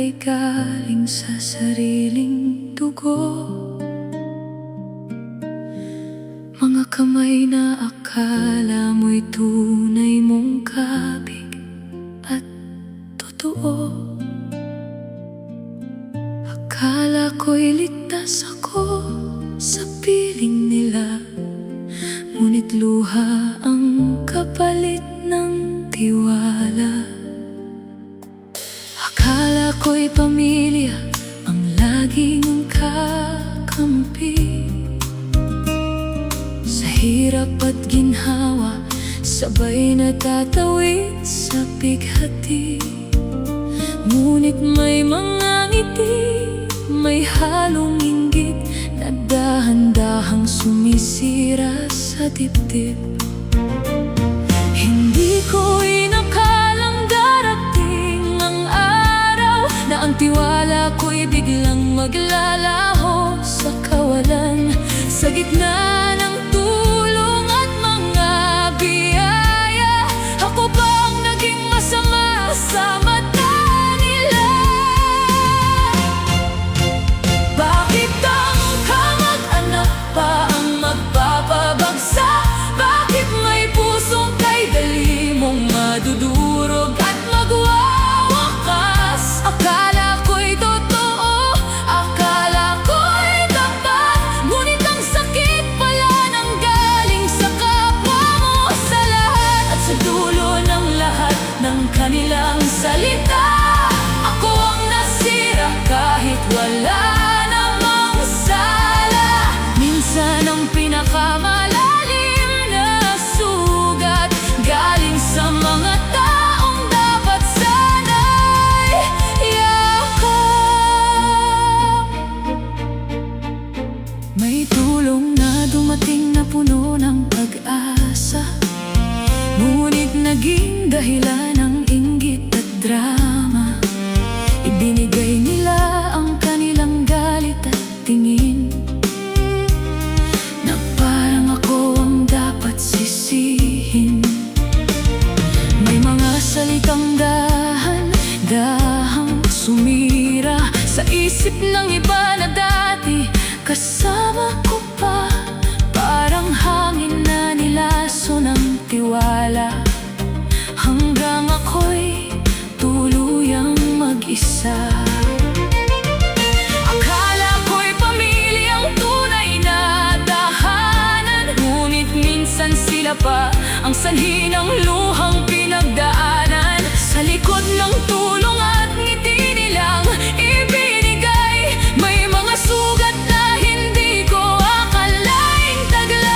ay galing sa sariling dugo. Mga kamay na akala mo'y tunay mong kabig at totoo. Akala ko'y ligtas ako sa piling nila, ngunit luha ang kapalit ng tiwala. Akala ko'y pamilya ang laging kakampi, sa hirap at ginhawa sabay natatawid sa bighati. Ngunit may mga ngiti, may halong inggit na dahan-dahang sumisira sa dibdib. Hindi ko inakalang darating ang araw na ang tiwala ko'y biglang maglalaho sa kawalan. Sa gitna ng tulong at mga biyaya, ako pa ang naging masama sa mata nila. Bakit ang kamag-anak pa ang magpapabagsak? Bakit may pusong kay dali mong madudurog at magwawakas? Akala ko'y totoo, akala ko'y tapat, ngunit ang sakit pala nang galing sa kapwa mo. Sa lahat at sa dulo ng lahat ng kanilang salita, ako ang nasira kahit wala namang sala. Minsan ang pinakamalalim na sugat galing sa mga taong dapat sana'y yakap. May tulong na dumating na puno ng pag-asa, ngunit naging dahilan ng inggit at drama. Ibinigay nila ang kanilang galit at tingin, na parang ako ang dapat sisihin. May mga salitang dahan-dahang sumira sa isip ng iba na dati kasama ko pa. Parang hangin na nilaso ng tiwala, hanggang ako'y tuluyang mag-isa. Akala ko'y pamilyang tunay na tahanan, ngunit minsan sila pa ang sanhi ng luhang pinagdaanan. Sa likod ng tulong at ngiti nilang ibinigay, may mga sugat na hindi ko akalaing taglay.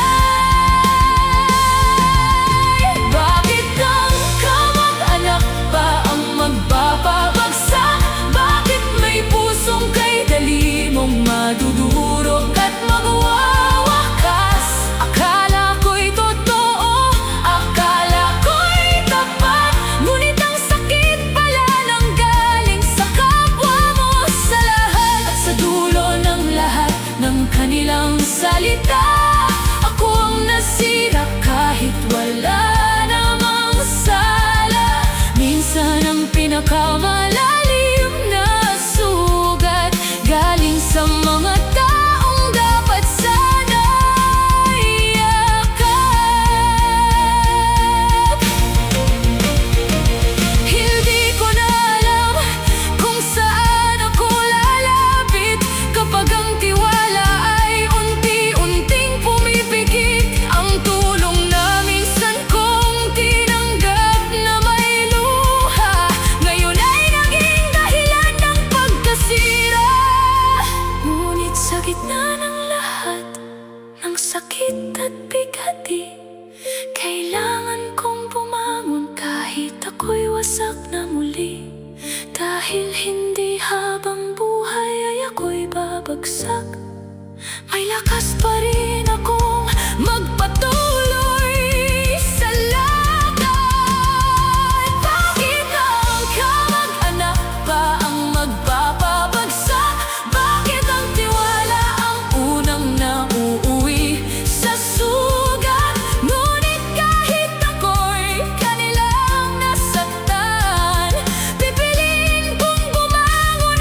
Bakit ang kamag-anak pa ang magpapabagsak? Bakit may pusong kay dali mong madudurog at magwawakas? Akala ko'y totoo, akala ko'y tapat, ngunit ang sakit pala nang galing sa kapwa mo. Sa lahat at sa dulo ng lahat ng kanilang salita, ako ang nasira kahit wala namang sala. Minsan ang pinakamalalim na sugat galing sa mga taong dapat sana'y yakap. Hindi ko na alam kung saan ako lalapit kapag ang tiwala ay unti-unting pumipikit. Ang tulong na minsan kong tinanggap na may luha, ngayon ay naging dahilan ng pagkasira. Ngunit sa gitna ng lahat ng sakit at bigati, kailangan kong bumangon kahit ako'y wasak na muli. Dahil hindi habang buhay ay ako'y babagsak, may lakas pa rin akong magpatuloy sa lakad. Bakit ang kamag-anak pa ang magpapabagsak? Bakit ang tiwala ang unang nauuwi sa sugat? Ngunit kahit ako'y kanilang nasaktan, pipiliin kong bumangon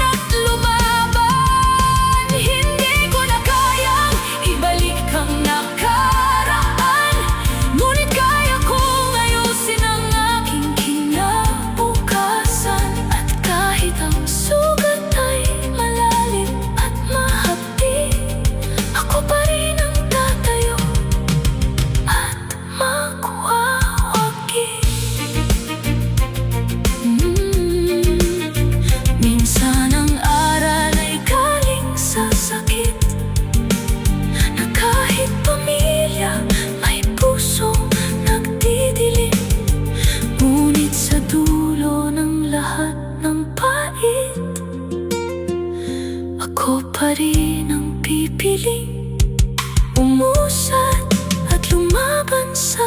Ako pa rin ang pipiling umusad at lumaban sa